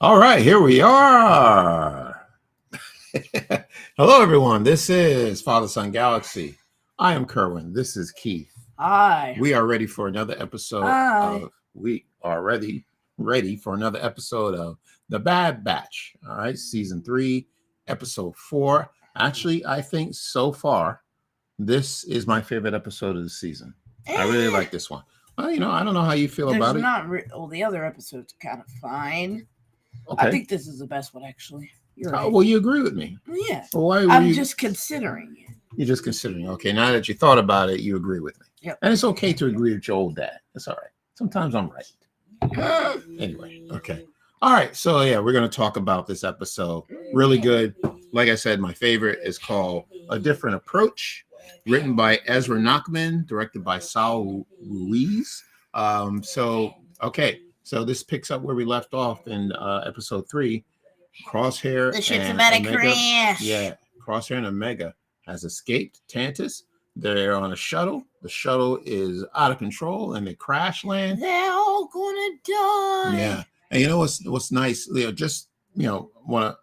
All right, here we are. Hello, everyone. This is Father Son Galaxy. I am Kerwin. This is Keith. Hi. We are ready for another episode Hi. ready for another episode of The Bad Batch. All right, season 3, episode 4. Actually, I think so far this is my favorite episode of the season. I really like this one. Well, I don't know how you feel about it. The other episode's kind of fine. Okay. I think this is the best one, actually. You're right. Well, you agree with me. Yeah. Well, why I'm just considering it. You're just considering. Okay, now that you thought about it, you agree with me. Yep. And it's okay to agree with your old dad. That's all right. Sometimes I'm right. Anyway, okay. All right. So, yeah, we're going to talk about this episode. Really good. Like I said, my favorite is called A Different Approach, written by Ezra Nachman, directed by Saul Ruiz. So this picks up where we left off in episode 3. Crosshair The ship's and about to Omega, crash. Yeah, Crosshair and Omega has escaped Tantus. They're on a shuttle. The shuttle is out of control and they crash land. They're all gonna die. Yeah, and you know what's nice, Leo? Just one of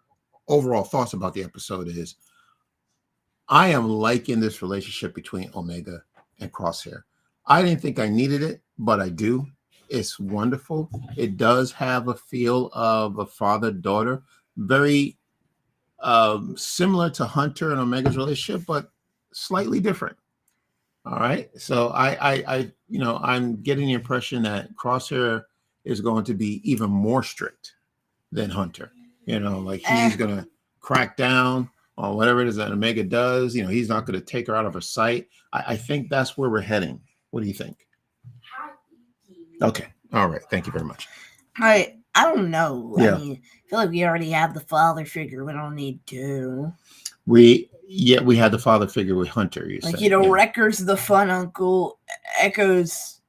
overall thoughts about the episode is I am liking this relationship between Omega and Crosshair. I didn't think I needed it, but I do. It's wonderful. It does have a feel of a father-daughter, very similar to Hunter and Omega's relationship, but slightly different. All right. So I'm getting the impression that Crosshair is going to be even more strict than Hunter. Like he's going to crack down on whatever it is that Omega does. He's not going to take her out of her sight. I think that's where we're heading. What do you think? Okay. All right. Thank you very much. I don't know. Yeah. I mean, I feel like we already have the father figure. We don't need to. We had the father figure with Hunter. Wrecker's the fun uncle. Echo's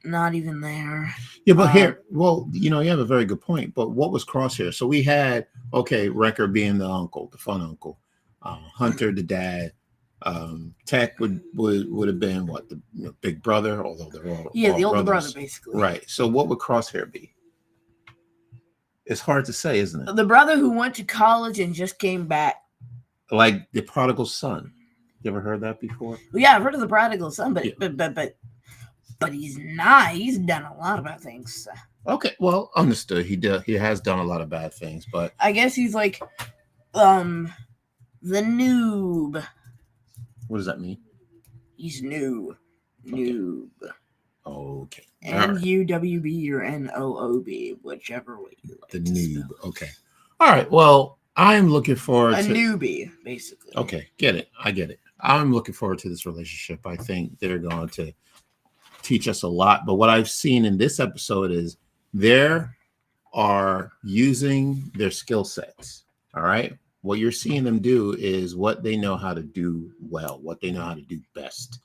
not even there. Yeah, but you have a very good point. But what was Crosshair? So we had Wrecker being the uncle, the fun uncle, Hunter the dad. Tech would have been what the big brother, although they're all the older brothers. brother basically. Right. So what would Crosshair be? It's hard to say, isn't it? The brother who went to college and just came back. Like the prodigal son. You ever heard that before? Well, yeah, I've heard of the prodigal son, but he's not. He's done a lot of bad things. Okay, well, understood. He has done a lot of bad things, but I guess he's like the noob. What does that mean? He's noob. Noob. Okay. NUWB or NOOB, whichever way you like. The noob. Okay. All right. Well, I'm looking forward to newbie, basically. Okay, get it. I get it. I'm looking forward to this relationship. I think they're going to teach us a lot. But what I've seen in this episode is they are using their skill sets. All right. What you're seeing them do is what they know how to do well, what they know how to do best.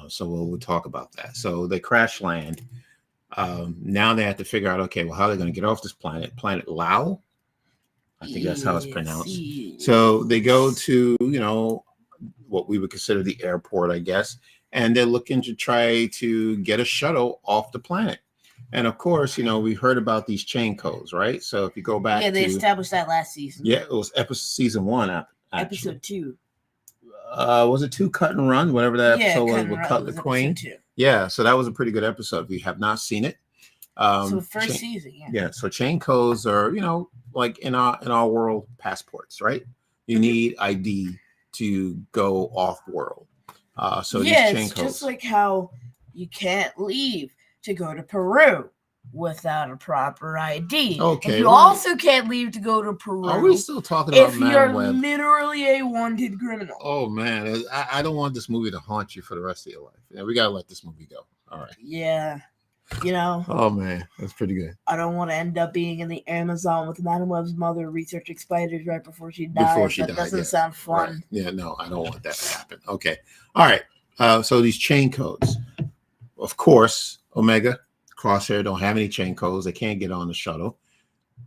So we'll talk about that. So they crash land. Now they have to figure out, okay, well, how are they going to get off this planet? Planet Lao? I think that's how it's pronounced. So they go to, what we would consider the airport, I guess, and they're looking to try to get a shuttle off the planet. And of course, we heard about these chain codes, right? So if you go back, they established that last season. Yeah, it was season 1. Episode 2. Was it 2 Cut and Run? Whatever that episode was with Cut the Queen. Yeah, so that was a pretty good episode. If you have not seen it, so first season, yeah. Yeah, so chain codes are, like in our world, passports, right? You need ID to go off world. So these chain it's codes, just like how you can't leave to go to Peru without a proper ID. Okay. And you also can't leave to go to Peru. Are we still talking about if you're Web? literally a wanted criminal? Oh man, I don't want this movie to haunt you for the rest of your life. Yeah, we gotta let this movie go. All right. Yeah. Oh man, that's pretty good. I don't want to end up being in the Amazon with Madam Web's mother researching spiders right before she dies. That doesn't sound fun. Right. Yeah, no, I don't want that to happen. Okay. All right. So these chain codes, of course, Omega, Crosshair don't have any chain codes. They can't get on the shuttle.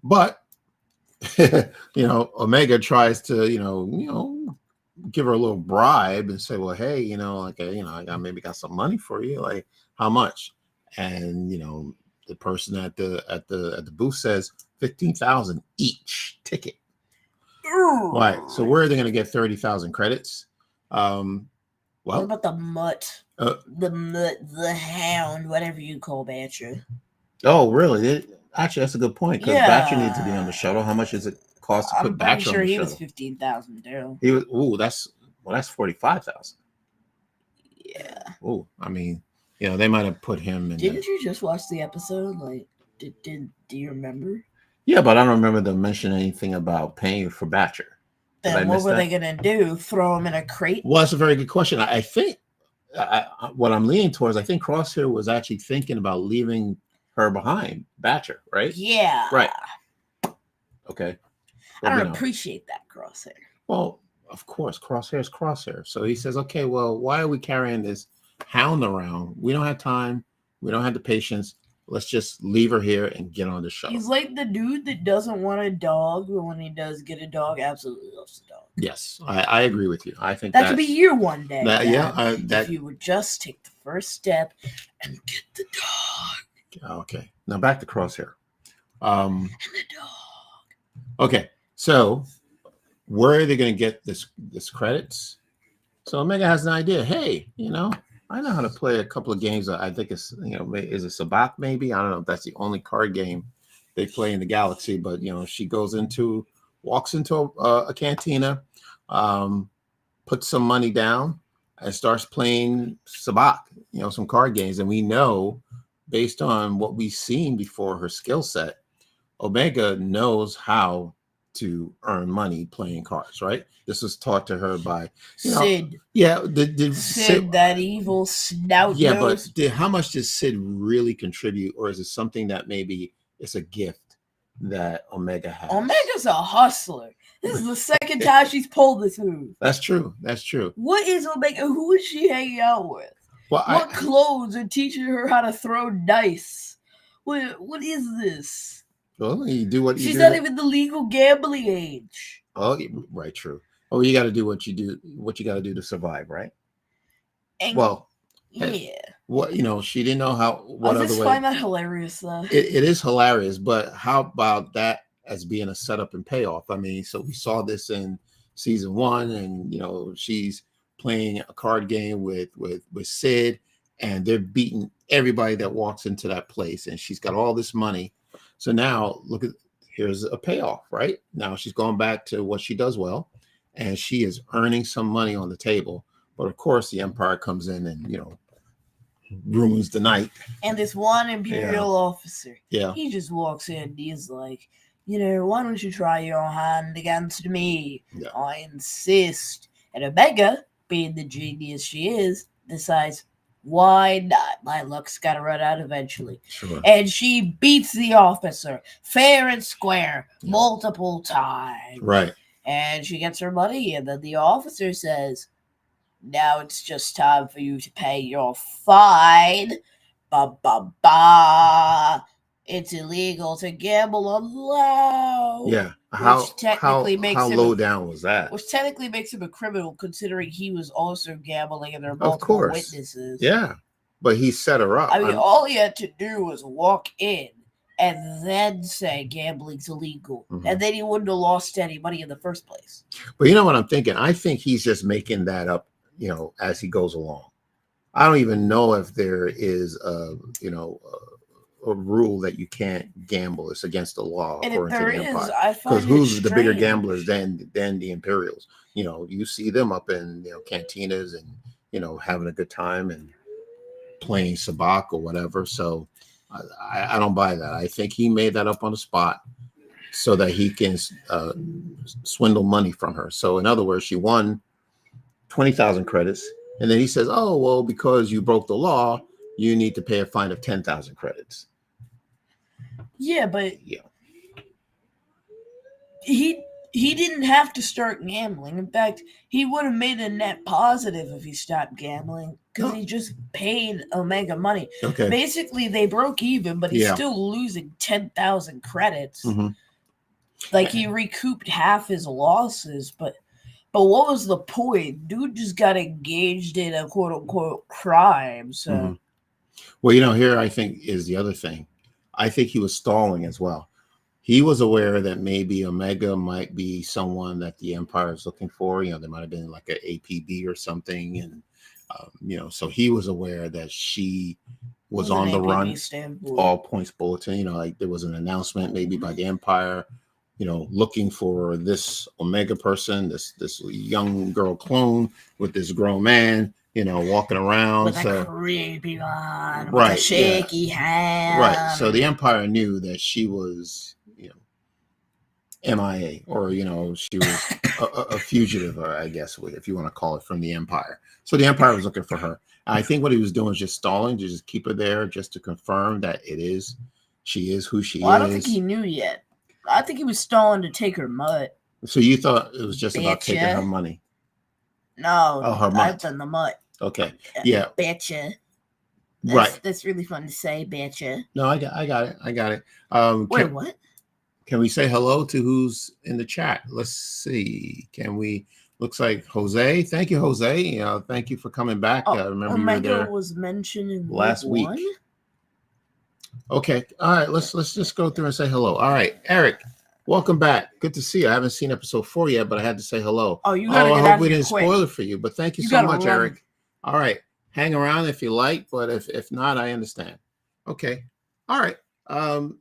But Omega tries to, give her a little bribe and say, well, hey, I maybe got some money for you. Like, how much? And the person at the booth says 15,000 each ticket. Ooh. Right. So where are they going to get 30,000 credits? What about the mutt? The hound, whatever you call Batcher. Oh, really? Actually, that's a good point, because Batcher needs to be on the shuttle. How much does it cost to put Batcher on the shuttle? I'm pretty sure he was 15,000 too. He was. Ooh, that's 45,000. Yeah. Ooh, I mean, they might have put him in. Didn't you just watch the episode? Like, do you remember? Yeah, but I don't remember them mentioning anything about paying for Batcher. Then what were they gonna do? Throw him in a crate? Well, that's a very good question. I think what I'm leaning towards, I think Crosshair was actually thinking about leaving her behind, Batcher, right? Yeah. Right. Okay. I don't appreciate that, Crosshair. Well, of course, Crosshair's Crosshair. So he says, okay, well, why are we carrying this hound around? We don't have time. We don't have the patience. Let's just leave her here and get on the shuttle. He's like the dude that doesn't want a dog, but when he does get a dog, absolutely loves the dog. Yes, I agree with you. I think that could be you one day. If you would just take the first step and get the dog. Okay, now back to Crosshair. And the dog. Okay, so where are they going to get this credits? So Omega has an idea. Hey, I know how to play a couple of games. I think it's, is it Sabak maybe? I don't know if that's the only card game they play in the galaxy, but, she walks into a cantina, puts some money down and starts playing Sabak, some card games. And we know, based on what we've seen before her skill set, Omega knows how to earn money playing cards, right? This was taught to her by Sid. Yeah, Sid, that evil snout. Yeah, nose. But how much does Sid really contribute, or is it something that maybe it's a gift that Omega has? Omega's a hustler. This is the second time she's pulled this move. That's true. What is Omega? Who is she hanging out with? Well, what clothes are teaching her how to throw dice? What is this? Well, you do what you do. She's not even the legal gambling age. Oh, right, true. Oh, you got to do what you got to do to survive, right? And yeah. What she didn't know how. What I just other way? Find that hilarious, though. It is hilarious, but how about that as being a setup and payoff? I mean, so we saw this in season 1, and she's playing a card game with Sid, and they're beating everybody that walks into that place, and she's got all this money. So now here's a payoff, right? Now she's going back to what she does well, and she is earning some money on the table. But of course, the Empire comes in and ruins the night. And this one Imperial officer, yeah, he just walks in and he's like, why don't you try your hand against me? Yeah. I insist. And Omega, being the genius she is, decides, why not? My luck's got to run out eventually. Sure. And she beats the officer fair and square multiple times. Right. And she gets her money, and then the officer says, now it's just time for you to pay your fine. Ba ba ba. It's illegal to gamble alone. Yeah. How low down was that? Which technically makes him a criminal, considering he was also gambling and there are multiple witnesses. Yeah. But he set her up. I mean, all he had to do was walk in and then say gambling's illegal. Mm-hmm. And then he wouldn't have lost any money in the first place. But you know what I'm thinking? I think he's just making that up, as he goes along. I don't even know if there is a rule that you can't gamble. It's against the law. And if there is, I find because who's the bigger gamblers than the Imperials? You see them up in cantinas and having a good time and playing sabacc or whatever. So I don't buy that. I think he made that up on the spot so that he can swindle money from her. So in other words, she won 20,000 credits, and then he says, "Oh well, because you broke the law, you need to pay a fine of 10,000 credits." Yeah, but he didn't have to start gambling. In fact, he would have made a net positive if he stopped gambling because he just paid Omega money. Okay. Basically, they broke even, but he's still losing 10,000 credits. Mm-hmm. Like he recouped half his losses, but what was the point? Dude just got engaged in a quote unquote crime. So, well, here I think is the other thing. I think he was stalling as well. He was aware that maybe Omega might be someone that the Empire is looking for. There might have been like an APB or something, and so he was aware that she was on the run. All points bulletin. Like there was an announcement maybe by the Empire, looking for this Omega person, this young girl clone with this grown man, walking around with a creepy one, right, with a shaky hand. Right. So the Empire knew that she was, MIA, or she was a fugitive, or I guess if you want to call it, from the Empire. So the Empire was looking for her. I think what he was doing was just stalling to just keep her there, just to confirm that she is who she is. I don't think he knew yet. I think he was stalling to take her mutt. So you thought it was just about taking her money? No, her mutt. I've done the mutt. Okay, yeah, betcha. Right. That's really fun to say, betcha. No, I got it. Wait, what? Can we say hello to who's in the chat? Let's see. Can we? Looks like Jose. Thank you, Jose. Thank you for coming back. I remember Omega you were there was mentioned in last week. Okay. All right. Let's just go through and say hello. All right, Eric. Welcome back. Good to see you. I haven't seen episode 4 yet, but I had to say hello. Oh, you gotta get I hope we didn't spoil it for you, but thank you so much, Eric. All right. Hang around if you like, but if not, I understand. Okay. All right.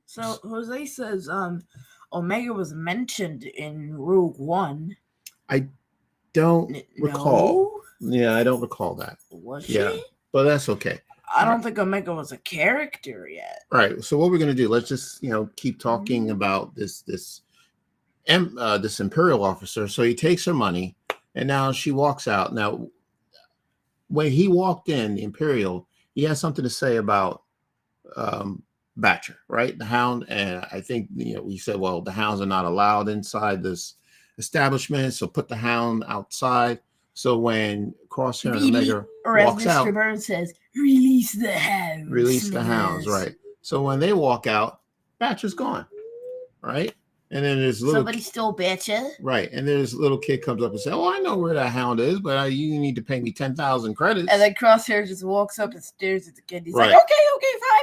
So Jose says Omega was mentioned in Rogue One. I don't recall. Yeah, I don't recall that. Was she? But that's okay. I don't think Omega was a character yet. All right. So what we're gonna do? Let's just keep talking about this Imperial officer. So he takes her money, and now she walks out. Now, when he walked in, the Imperial, he has something to say about Batcher, right? The Hound, and I think we said, well, the Hounds are not allowed inside this establishment, so put the Hound outside. So when Crosshair and Omega walks out, Mr. Burns says, release the Hounds. Release the Hounds, right? So when they walk out, Batcher's gone, right? And then there's somebody stole Batcher, right? And there's little kid comes up and says, "Oh, I know where that Hound is, but you need to pay me 10,000 credits." And then Crosshair just walks up and stares at the kid. He's like, "Okay,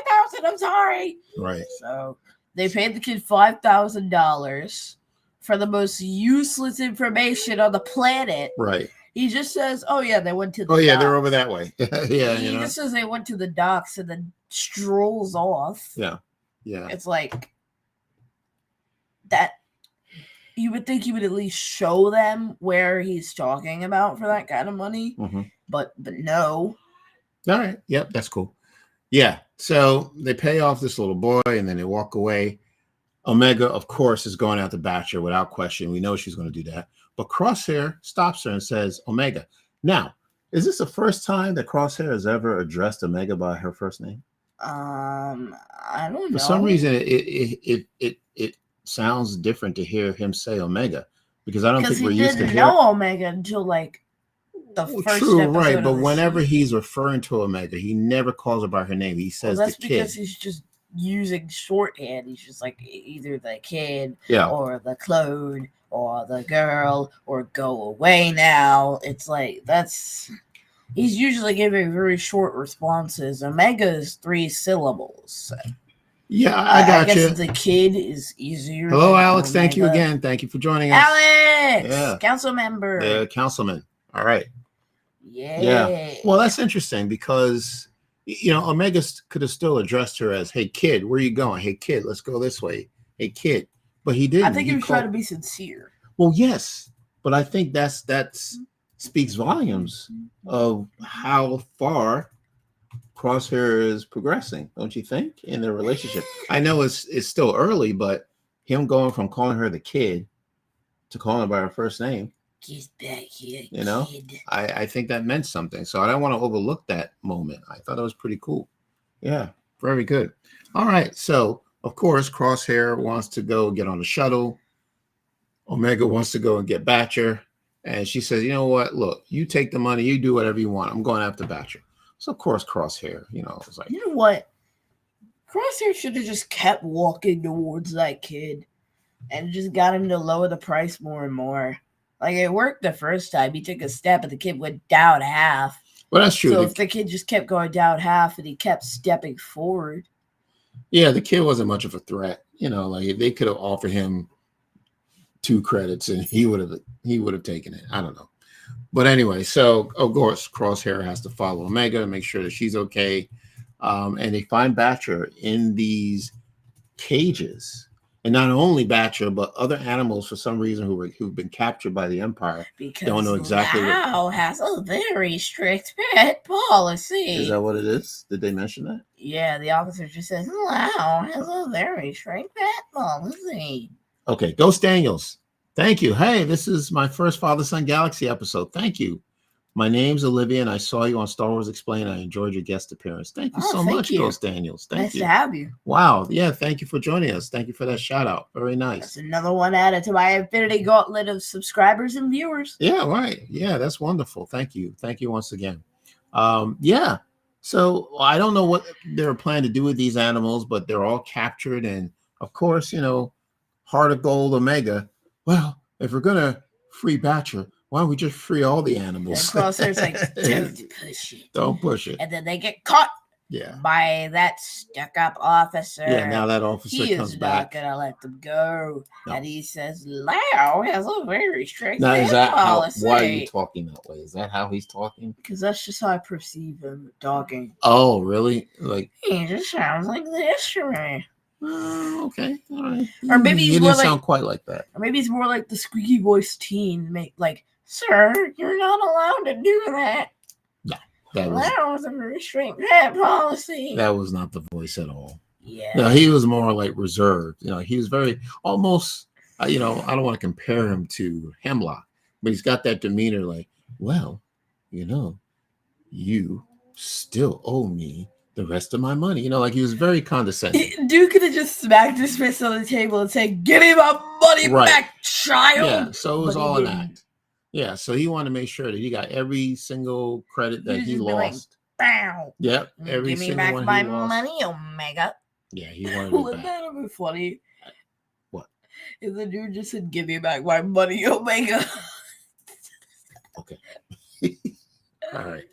5,000. I'm sorry." Right. So they paid the kid $5,000 for the most useless information on the planet. Right. He just says, "Oh yeah, they went to the." Oh yeah, they're over that way. Yeah, he just says they went to the docks and then strolls off. Yeah. It's like that. You would think he would at least show them where he's talking about for that kind of money, but no. All right. Yep, that's cool. Yeah. So they pay off this little boy and then they walk away. Omega, of course, is going out to Batcher without question. We know she's going to do that. But Crosshair stops her and says, Omega. Now, is this the first time that Crosshair has ever addressed Omega by her first name? I don't know. For some reason, it sounds different to hear him say Omega, because I don't think we're used to hearing. know Omega until like the first episode. Right? But whenever he's referring to Omega, he never calls her by her name. He says that's the kid. Because he's just using shorthand. He's just like either the kid, or the clone, or the girl, or go away now. It's like he's usually giving very short responses. Omega is 3 syllables. Yeah, I got you. I guess the kid is easier. Hello, Alex. Thank you again. Thank you for joining us. Alex, council member. Councilman. All right. Yeah. Well, that's interesting because, Omega could have still addressed her as, hey, kid, where are you going? Hey, kid, let's go this way. Hey, kid. But he didn't. I think he was trying to be sincere. Well, yes. But I think that speaks volumes of how far Crosshair is progressing, don't you think, in their relationship? I know it's still early, but him going from calling her the kid to calling her by her first name, get back here, kid. I think that meant something. So I don't want to overlook that moment. I thought it was pretty cool. Yeah, very good. All right. So of course, Crosshair wants to go get on the shuttle. Omega wants to go and get Batcher. And she says, you know what? Look, you take the money, you do whatever you want. I'm going after Batcher. So, of course, Crosshair, was like... You know what? Crosshair should have just kept walking towards that kid and just got him to lower the price more and more. Like, it worked the first time. He took a step and the kid went down half. Well, that's true. So, if the kid just kept going down half and he kept stepping forward... Yeah, the kid wasn't much of a threat. like they could have offered him 2 credits and he would have taken it. I don't know. But anyway, so of course Crosshair has to follow Omega and make sure that she's okay. And they find Batcher in these cages. And not only Batcher, but other animals for some reason who've been captured by the Empire. Because don't know exactly Lao has a very strict pet policy. Is that what it is? Did they mention that? Yeah, the officer just says Lao has a very strict pet policy. Okay, Ghost Daniels. Thank you. Hey, this is my first Father Son Galaxy episode. Thank you. My name's Olivia, and I saw you on Star Wars Explained. I enjoyed your guest appearance. Thank you so much, Ghost Daniels. Thank you. Nice to have you. Wow. Yeah, thank you for joining us. Thank you for that shout out. Very nice. That's another one added to my Infinity Gauntlet of subscribers and viewers. Yeah, right. Yeah, that's wonderful. Thank you. Thank you once again. Yeah. So I don't know what they're planning to do with these animals, but they're all captured. And of course, Heart of Gold Omega. Well, if we're going to free Batcher, why don't we just free all the animals? And Crosshair's like, don't push it. Don't push it. And then they get caught Yeah. by that stuck-up officer. Yeah, now that officer comes back. He's not going to let them go. No. And he says, Lao has a very strict Now, is that policy. why are you talking that way? Is that how he's talking? Because that's just how I perceive him talking. Oh, really? Like, He just sounds like this to me. okay. All right. Or maybe he's you more didn't like, sound quite like that. Or maybe he's more like the squeaky voice teen. Like, sir, you're not allowed to do that. No, that was a very strict pet policy. That was not the voice at all. Yeah. No, he was more like reserved. He was very almost. I don't want to compare him to Hemlock, but he's got that demeanor like, well, you still owe me the rest of my money. Like he was very condescending. Dude could have just smacked his fist on the table and said, "Give me my money back, child." Yeah, so it was all an act. Yeah, so he wanted to make sure that he got every single credit that he lost. Bow. Yep, every Give me single back one my he lost. money, Omega. Yeah, he wanted it Wouldn't back. that have been funny? What? If the dude just said, "Give me back my money, Omega." Okay. All right.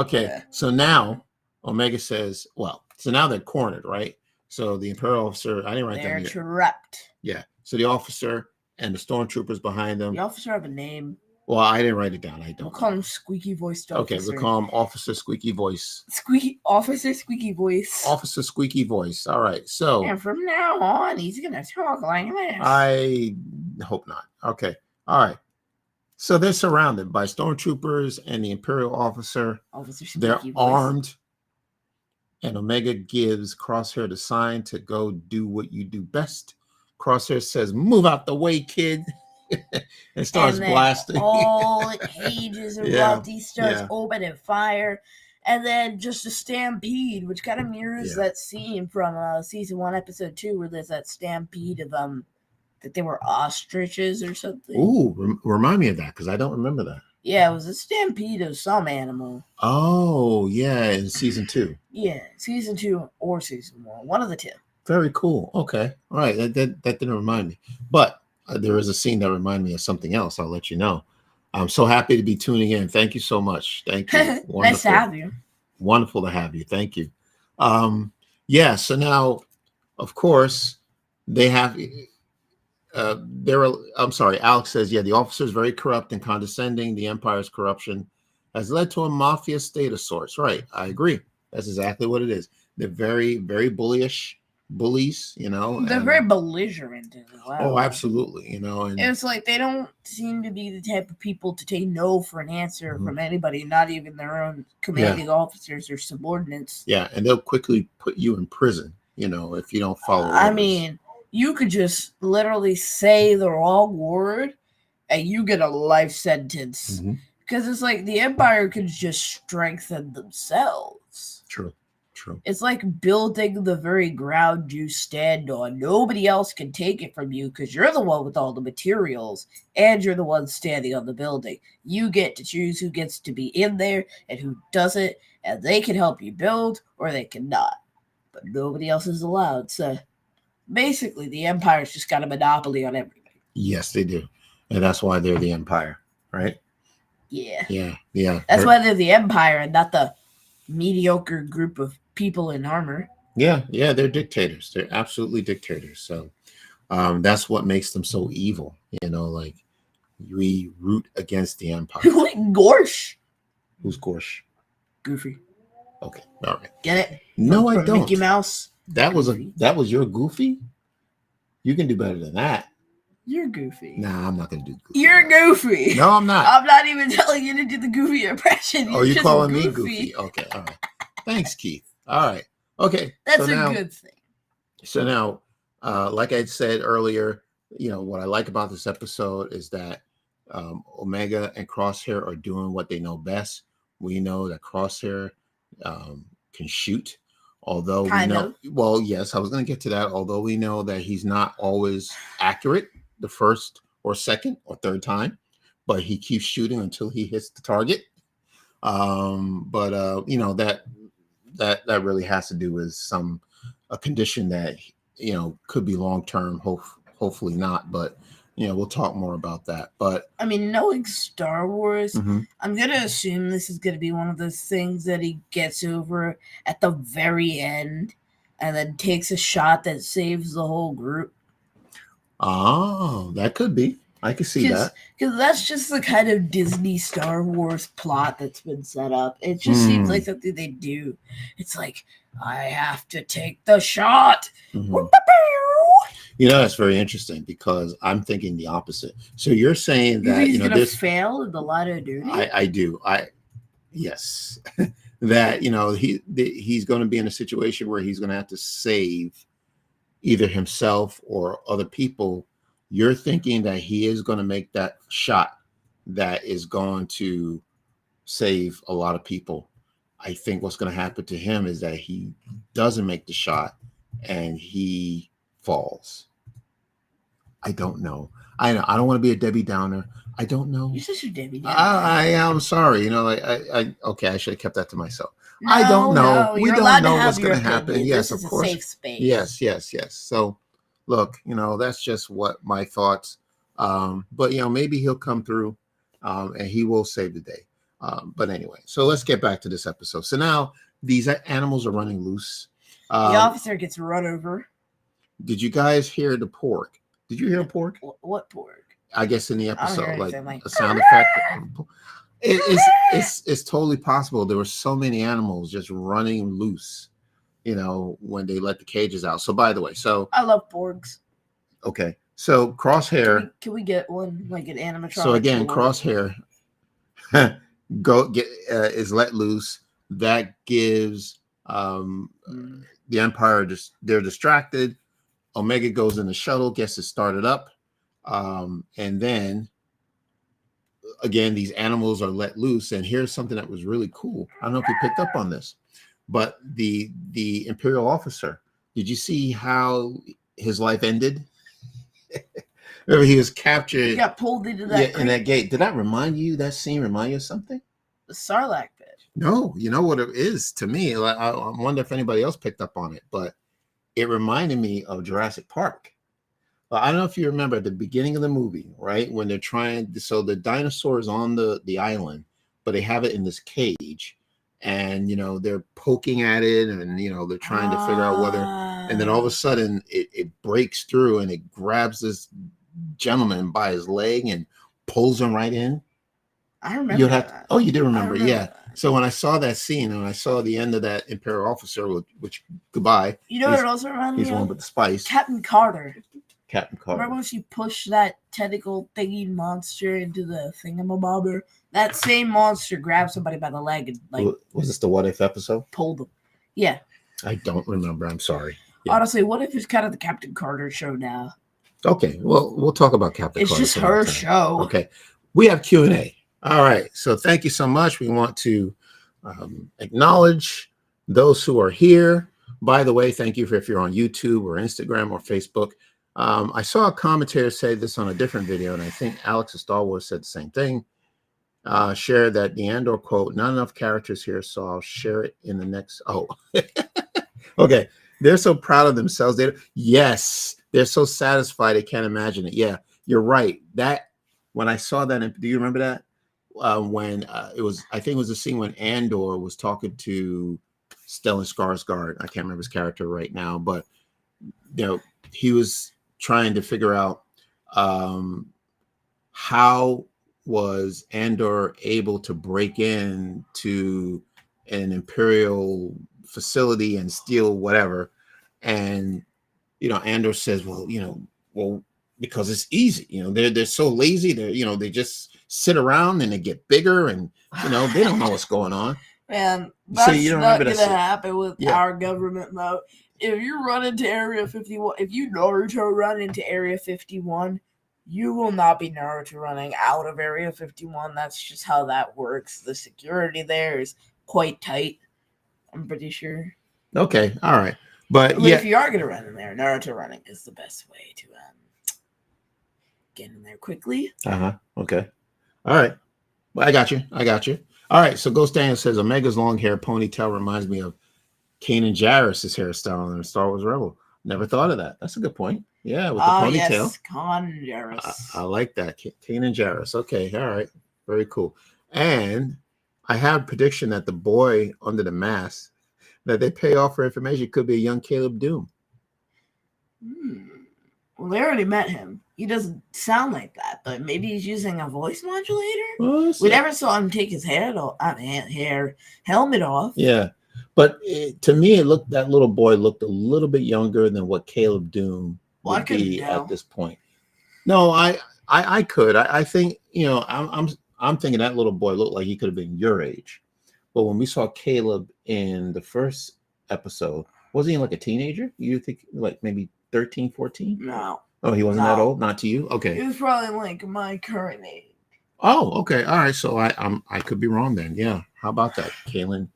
Okay. So now Omega says, well, so now they're cornered, right? So the Imperial officer, I didn't write They're that yet. trapped. Yeah. So the officer and the stormtroopers behind them. The officer have a name. Well, I didn't write it down. I don't. We'll call him Squeaky Voiced Officer. Okay, we'll call him Officer Squeaky Voice. Officer Squeaky Voice. Officer Squeaky Voice. All right. So. And from now on, he's gonna talk like this. I hope not. Okay. All right. So they're surrounded by stormtroopers and the Imperial officer. They're armed. And Omega gives Crosshair the sign to go do what you do best. Crosshair says, "Move out the way, kid." and starts blasting. All the cages erupt. He starts opening fire. And then just a stampede, which kind of mirrors that scene from season 1, episode 2, where there's that stampede of that they were ostriches or something. Ooh, remind me of that, because I don't remember that. Yeah, it was a stampede of some animal. Oh, yeah, in season 2. Yeah, season 2 or season 1, one of the two. Very cool. Okay, all right, that didn't remind me, but there is a scene that reminded me of something else. I'll let you know. I'm so happy to be tuning in. Thank you so much. Thank you. Nice to have you. Wonderful to have you. Thank you. So now, of course, they have. Alex says, the officer is very corrupt and condescending. The Empire's corruption has led to a mafia state of sorts. Right. I agree. That's exactly what it is. They're very, very bullies, They're very belligerent as well. Oh, absolutely. And it's like they don't seem to be the type of people to take no for an answer from anybody, not even their own commanding officers or subordinates. Yeah, and they'll quickly put you in prison, if you don't follow orders. I mean, you could just literally say the wrong word and you get a life sentence. Because it's like the Empire could just strengthen themselves. True. It's like building the very ground you stand on. Nobody else can take it from you because you're the one with all the materials and you're the one standing on the building. You get to choose who gets to be in there and who doesn't, and they can help you build or they cannot. But nobody else is allowed. So basically, the Empire's just got a monopoly on everything. Yes, they do. And that's why they're the Empire, right? Yeah. Yeah. That's why they're the Empire and not the mediocre group of people in armor. Yeah, yeah, they're dictators. They're absolutely dictators. So that's what makes them so evil. Like we root against the empire. Like Gorsh. Who's Gorsh? Goofy. Okay, all right. Get it? No, I From Mickey don't. Mouse. Goofy. That was your Goofy. You can do better than that. You're Goofy. Nah, I'm not gonna do Goofy. You're Goofy. No, I'm not. I'm not even telling you to do the Goofy impression. Oh, you're calling me Goofy? Okay, all right. Thanks, Keith. All right. Okay. That's a good thing. So now, like I said earlier, what I like about this episode is that Omega and Crosshair are doing what they know best. We know that Crosshair can shoot, although well, yes, I was going to get to that. Although we know that he's not always accurate the first or second or third time, but he keeps shooting until he hits the target. But that really has to do with a condition that could be long term. Hopefully not, but we'll talk more about that. But I mean, knowing Star Wars, mm-hmm. I'm gonna assume this is gonna be one of those things that he gets over at the very end, and then takes a shot that saves the whole group. Oh, that could be. I can see that. Because that's just the kind of Disney Star Wars plot that's been set up. It just seems like something they do. It's like, I have to take the shot. Mm-hmm. That's very interesting because I'm thinking the opposite. So you're saying that he's gonna fail in the line of duty? I do. Yes. That he's going to be in a situation where he's going to have to save either himself or other people. You're thinking that he is going to make that shot that is going to save a lot of people. I think what's going to happen to him is that he doesn't make the shot and he falls. I don't know. I don't want to be a Debbie Downer. I don't know. You're such a Debbie Downer. I am sorry. Okay, I should have kept that to myself. No, I don't know. We don't know what's going to happen. Yes, of course. Safe space. Yes. So, look, that's just what my thoughts. But maybe he'll come through, and he will save the day. But anyway, so let's get back to this episode. So now these animals are running loose. The officer gets run over. Did you guys hear the pork? Did you hear a pork? What pork? I guess in the episode, like a sound effect. It's totally possible. There were so many animals just running loose, when they let the cages out. So by the way, I love porgs. Okay, so Crosshair. Can we get one like an animatronic? So again, Crosshair is let loose. That gives the Empire they're distracted. Omega goes in the shuttle, gets it started up, and then again these animals are let loose. And here's something that was really cool. I don't know if you picked up on this, but the Imperial officer, did you see how his life ended? Remember, he was captured. He got pulled into that in that gate. Did that scene remind you of something? The Sarlacc pit. No, you know what it is to me. I wonder if anybody else picked up on it, but it reminded me of Jurassic Park. I don't know if you remember at the beginning of the movie, right? When they're so the dinosaur is on the island, but they have it in this cage, and they're poking at it, and they're trying to figure out whether, and then all of a sudden it breaks through and it grabs this gentleman by his leg and pulls him right in. I remember that. Oh, you do remember, yeah. That. So when I saw that scene and I saw the end of that Imperial officer, which goodbye. What it also reminded me of? He's one with the spice. Captain Carter. Remember when she pushed that tentacle thingy monster into the thingamabobber? That same monster grabbed somebody by the leg and was this the What If episode? Pulled them. Yeah. I don't remember. I'm sorry. Yeah. Honestly, What If is kind of the Captain Carter show now? Okay. Well, we'll talk about Captain Carter. It's just her show. Okay. We have Q&A. All right. So thank you so much. We want to acknowledge those who are here. By the way, thank you if you're on YouTube or Instagram or Facebook. I saw a commentator say this on a different video, and I think Alex of Star Wars said the same thing. Shared that the Andor quote, not enough characters here, so I'll share it in the next. Oh, okay. They're so proud of themselves. Yes, they're so satisfied they can't imagine it. Yeah, you're right. That when I saw that, do you remember that? When it was, I think it was the scene when Andor was talking to Stellan Skarsgård. I can't remember his character right now, but he was trying to figure out how was Andor able to break in to an Imperial facility and steal whatever. And Andor says, well, because it's easy. They're so lazy. They just sit around and they get bigger, and they don't know what's going on. Man, So that's you don't not remember gonna that? happen with our government, though. If you run into Area 51, if you Naruto run into Area 51, you will not be Naruto running out of Area 51. That's just how that works. The security there is quite tight, I'm pretty sure. Okay, all right. But if you are gonna run in there, Naruto running is the best way to get in there quickly. Okay. All right. Well, I got you. All right. So Ghost Daniel says Omega's long hair ponytail reminds me of Kanan Jarrus' hairstyle in Star Wars Rebel. Never thought of that. That's a good point. Yeah, with the ponytail. Yes, Kanan Jarrus. I like that. Kanan Jarrus. Okay. All right. Very cool. And I have a prediction that the boy under the mask that they pay off for information could be a young Caleb Doom. Well, they already met him. He doesn't sound like that, but maybe he's using a voice modulator. Well, we never saw him take his helmet off. Yeah, but to me, that little boy looked a little bit younger than what Caleb Doom would be at this point. No, I could. I think I'm thinking that little boy looked like he could have been your age. But when we saw Caleb in the first episode, wasn't he like a teenager? You think like maybe 13, 14? No. Oh, he wasn't that old? Not to you? Okay. He was probably like my current age. Oh, okay. All right. So I could be wrong then. Yeah. How about that? Caleb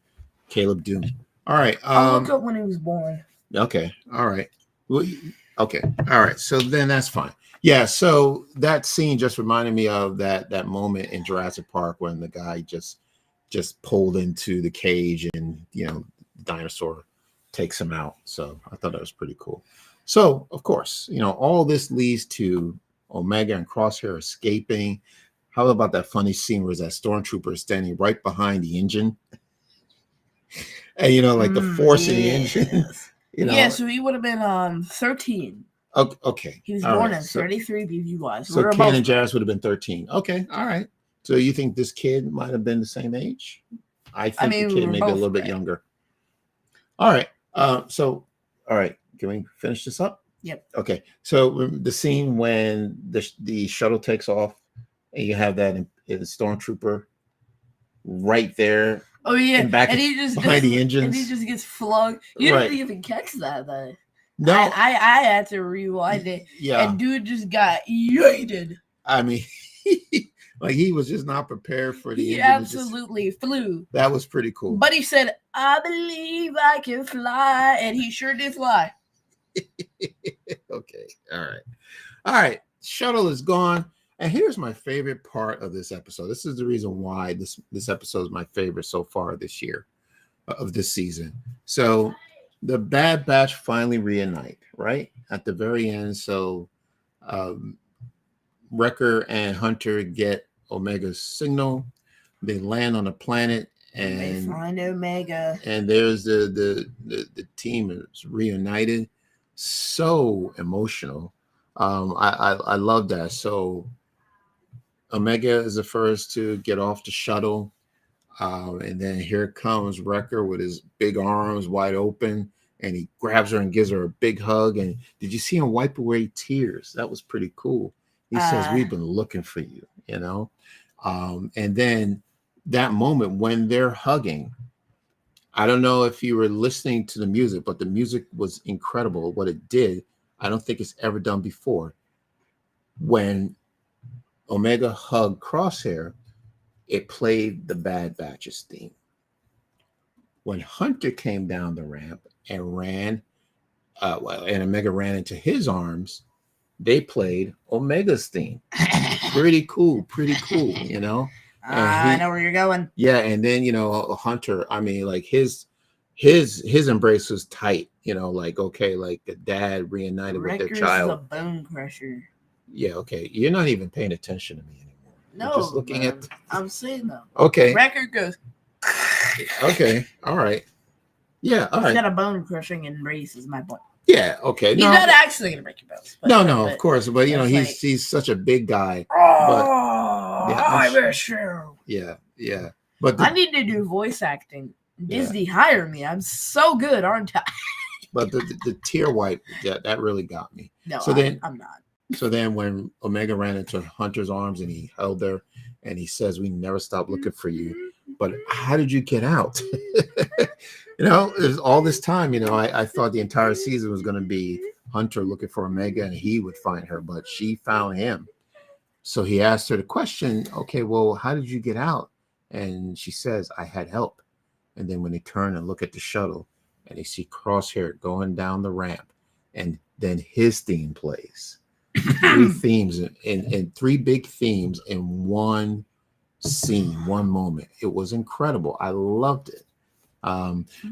Doom. All right. I'll look up when he was born. Okay. All right. Well, okay. All right. So then that's fine. Yeah. So that scene just reminded me of that moment in Jurassic Park when the guy just pulled into the cage and the dinosaur takes him out. So I thought that was pretty cool. So of course, all this leads to Omega and Crosshair escaping. How about that funny scene where that stormtrooper is standing right behind the engine, and like the force in the engine. Yeah, so he would have been 13. Okay. He was born in 33 BBY. So Kanan Jarrus would have been 13. Okay. All right. So you think this kid might have been the same age? I think the kid may be a little bit younger. All right. So, all right. Can we finish this up? Yep. Okay. So the scene when the shuttle takes off and you have that stormtrooper right there. Oh yeah. And he just behind the engines. And he just gets flung. You didn't even catch that though. No. I had to rewind it. Yeah. And dude just got yeeted. I mean, like he was just not prepared for the engine. He absolutely flew. That was pretty cool. But he said, "I believe I can fly," and he sure did fly. Okay. All right. Shuttle is gone. And here's my favorite part of this episode. This is the reason why this episode is my favorite so far this year of this season. So the Bad Batch finally reunite, right? At the very end. So Wrecker and Hunter get Omega's signal. They land on a planet and they find Omega. And there's the team is reunited. So emotional. I love that. So Omega is the first to get off the shuttle. And then here comes Wrecker with his big arms wide open. And he grabs her and gives her a big hug. And did you see him wipe away tears? That was pretty cool. He says, "We've been looking for you," And then that moment when they're hugging, I don't know if you were listening to the music, but the music was incredible. What it did, I don't think it's ever done before. When Omega hugged Crosshair, it played the Bad Batch's theme. When Hunter came down the ramp and ran, and Omega ran into his arms, they played Omega's theme. Pretty cool, I know where you're going. Yeah, and then Hunter, I mean, like his embrace was tight, like okay, like the dad reunited with their child. The bone crusher. Yeah, okay. You're not even paying attention to me anymore. No, you're just looking at. I'm saying though. Okay. Wrecker goes. Okay. All right. Yeah, all He's right. got a bone crushing embrace, is my point. Yeah, okay. He's not actually gonna break your bones. No, of course. But you know, it's like, he's such a big guy. But oh, yeah, I miss you. yeah. But I need to do voice acting. Disney, hire me. I'm so good, aren't I? but the tear wipe, that really got me. No, So I'm not. So then when Omega ran into Hunter's arms and he held her and he says, "We never stop looking for you. But how did you get out?" You know, there's all this time, you know, I thought the entire season was going to be Hunter looking for Omega and he would find her, but she found him. So he asked her the question, okay, well, how did you get out? And she says, I had help. And then when they turn and look at the shuttle and they see Crosshair going down the ramp, and then his theme plays. Three themes and three big themes in one scene, one moment. It was incredible. I loved it.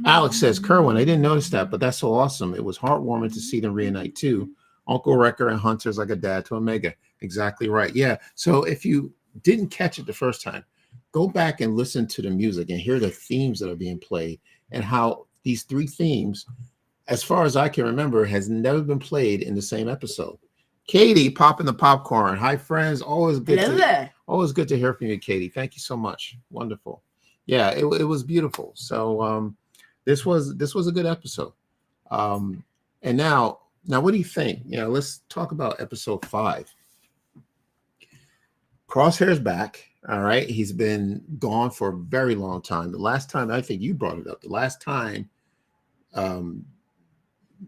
Alex says, Kerwin, I didn't notice that, but that's so awesome. It was heartwarming to see them reunite too. Uncle Wrecker and Hunter's like a dad to Omega. Exactly right. Yeah. So if you didn't catch it the first time, go back and listen to the music and hear the themes that are being played and how these three themes, as far as I can remember, has never been played in the same episode. Katie popping the popcorn. Hi, friends. Always good to hear from you, Katie. Thank you so much. Wonderful. Yeah, it was beautiful. So this was a good episode. And now what do you think? You know, let's talk about episode 5. Crosshair's back. All right. He's been gone for a very long time. The last time, I think you brought it up, the last time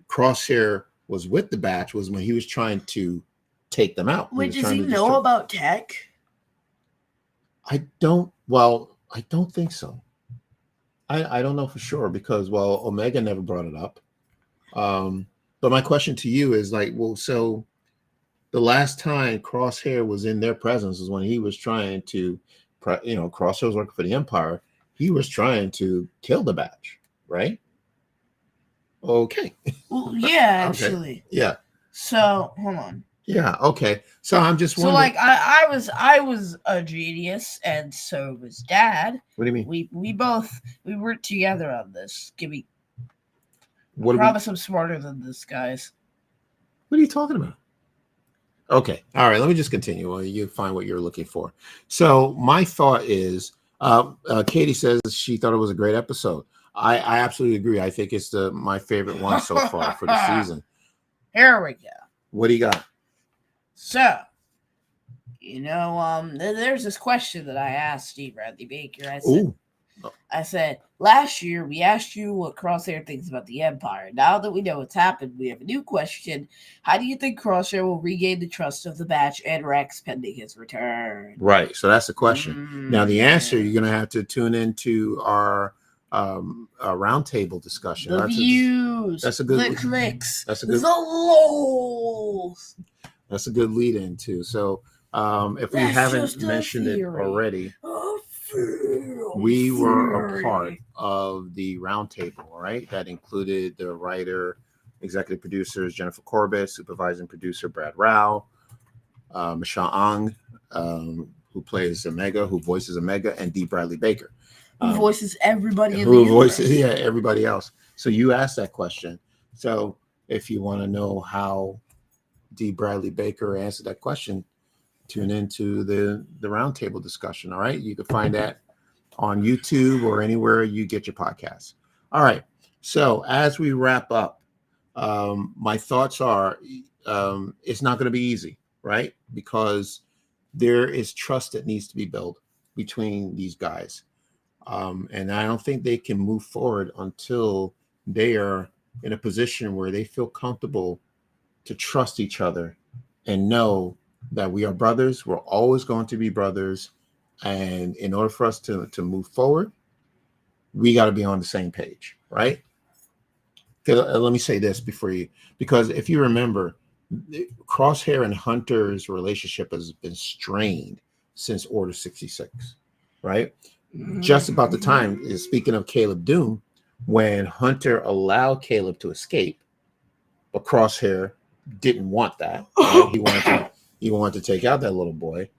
Crosshair was with the batch was when he was trying to take them out. Wait, does he know about tech? I don't think so. I don't know for sure because, well, Omega never brought it up. But my question to you is like, well, so the last time Crosshair was in their presence was when he was trying to, you know, Crosshair was working for the Empire. He was trying to kill the batch, right? Okay. Well, yeah, actually. Okay. Yeah. So hold on. Yeah. Okay. So I'm just wondering. So like I was a genius, and so was Dad. What do you mean? We worked together on this. I What promise I'm smarter than this, guys. What are you talking about? Okay. All right. Let me just continue while you find what you're looking for. So my thought is, Katie says she thought it was a great episode. I absolutely agree. I think it's my favorite one so far for the season. Here we go. What do you got? So, you know, there's this question that I asked Steve Bradley Baker. I said, last year we asked you what Crosshair thinks about the Empire. Now that we know what's happened, we have a new question. How do you think Crosshair will regain the trust of the batch and Rex pending his return? Right. So that's the question. Now, the answer, you're going to have to tune into our roundtable discussion. The views. That's a good. The clicks. That's a good. The lols. That's a good lead in too. So, if we haven't mentioned it already, we were a part of the roundtable, right? That included the writer, executive producers Jennifer Corbett, supervising producer Brad Rao, Michelle Ang, who plays Omega, who voices Omega, and D. Bradley Baker, who voices everybody. Everybody else. So you asked that question. So if you want to know how D. Bradley Baker answered that question, tune into the roundtable discussion. All right, you can find that on YouTube or anywhere you get your podcasts. All right, so as we wrap up, my thoughts are it's not going to be easy, right? Because there is trust that needs to be built between these guys, and I don't think they can move forward until they are in a position where they feel comfortable to trust each other and know that we are brothers. We're always going to be brothers. And in order for us to move forward, we got to be on the same page, right? Let me say this because if you remember, Crosshair and Hunter's relationship has been strained since Order 66, right? Just about the time, speaking of Caleb Doom, when Hunter allowed Caleb to escape, but Crosshair didn't want that. Right? He wanted to take out that little boy,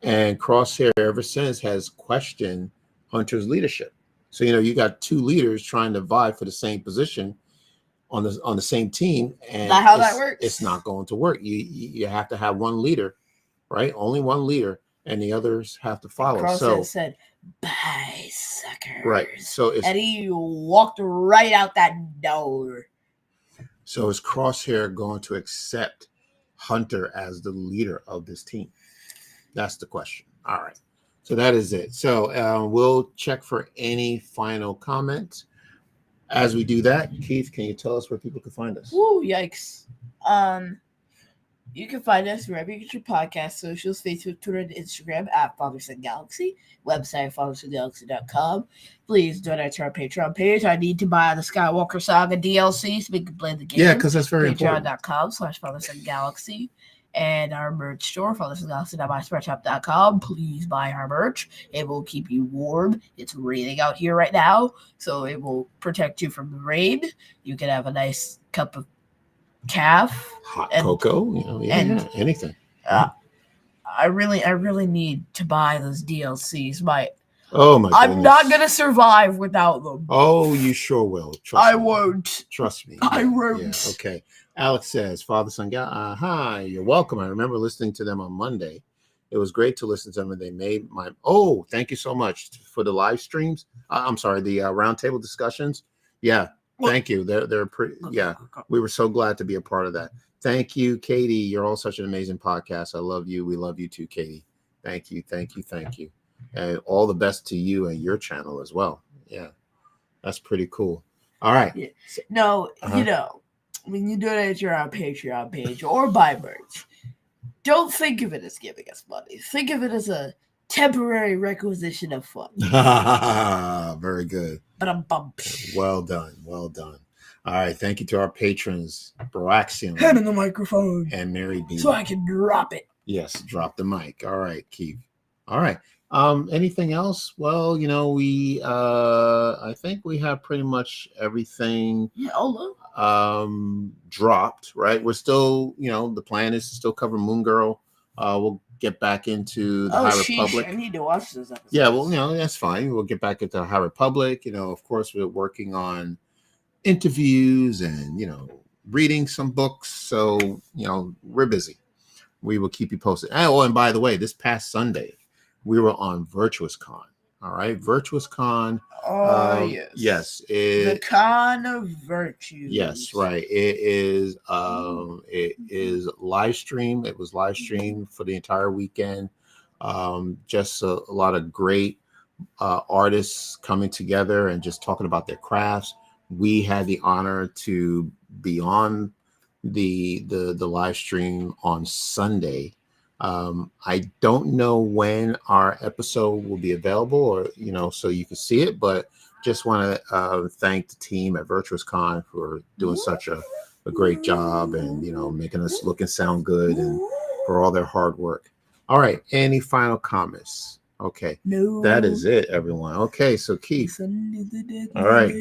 and Crosshair ever since has questioned Hunter's leadership. So you got two leaders trying to vie for the same position on the same team, and Not how that works. It's not going to work. You have to have one leader, right? Only one leader, and the others have to follow. Crosshair said, "Bye, suckers." Right. So and he walked right out that door. So is Crosshair going to accept Hunter as the leader of this team? That's the question. All right. So that is it. So we'll check for any final comments. As we do that, Keith, can you tell us where people can find us? Woo, yikes. You can find us wherever you get your podcast, socials, Facebook, Twitter, and Instagram at Father Son Galaxy. Website, fathersongalaxy.com. Please donate to our Patreon page. I need to buy the Skywalker Saga DLC so we can play the game. Yeah, because that's very important. Patreon.com/FatherSonGalaxy. And our merch store, fathersongalaxy.myspreadshop.com. Please buy our merch. It will keep you warm. It's raining out here right now, so it will protect you from the rain. You can have a nice cup of calf, hot cocoa, anything. I really need to buy those DLCs. Oh my goodness. I'm not gonna survive without them. Oh, you sure will. I won't. Trust me. I won't. Yeah, okay. Alex says, Father Son Gal. Hi, you're welcome. I remember listening to them on Monday. It was great to listen to them, and they made my. Oh, thank you so much for the live streams. I'm sorry, the roundtable discussions. Yeah, thank you. They're pretty. Yeah, we were so glad to be a part of that. Thank you, Katie. You're all such an amazing podcast. I love you. We love you too, Katie. Thank you. And all the best to you and your channel as well. Yeah, that's pretty cool. All right. Yeah. No, when you donate to our Patreon page or buy merch, don't think of it as giving us money. Think of it as a temporary requisition of fun. Very good. Ba-dum-bum. Well done. All right. Thank you to our patrons, Baraxian. Hand in the microphone. And Mary B. So I can drop it. Yes, drop the mic. All right, Keith. All right. Anything else? Well, we I think we have pretty much everything dropped, right? We're still, the plan is to still cover Moon Girl. We'll get back into the High Republic. I need to watch this episode. Yeah, well, that's fine. We'll get back into the High Republic. Of course, we're working on interviews and, reading some books. So, we're busy. We will keep you posted. Oh, and by the way, this past Sunday, we were on VirtuousCon. All right, VirtuousCon. Oh, yes. Yes. The Con of Virtue. Yes, right. It is live stream. It was live streamed for the entire weekend. Just a lot of great artists coming together and just talking about their crafts. We had the honor to be on the live stream on Sunday. I don't know when our episode will be available, or so you can see it, but just want to thank the team at VirtuousCon for doing such a great job and making us look and sound good, and for all their hard work. All right, any final comments? Okay, no, that is it, everyone. Okay, so Keith, all right,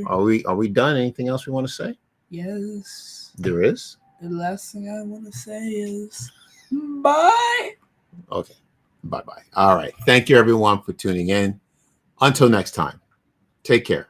are we done? Anything else we want to say? Yes, there is. The last thing I want to say is bye. Okay, bye. All right, thank you everyone for tuning in. Until next time, take care.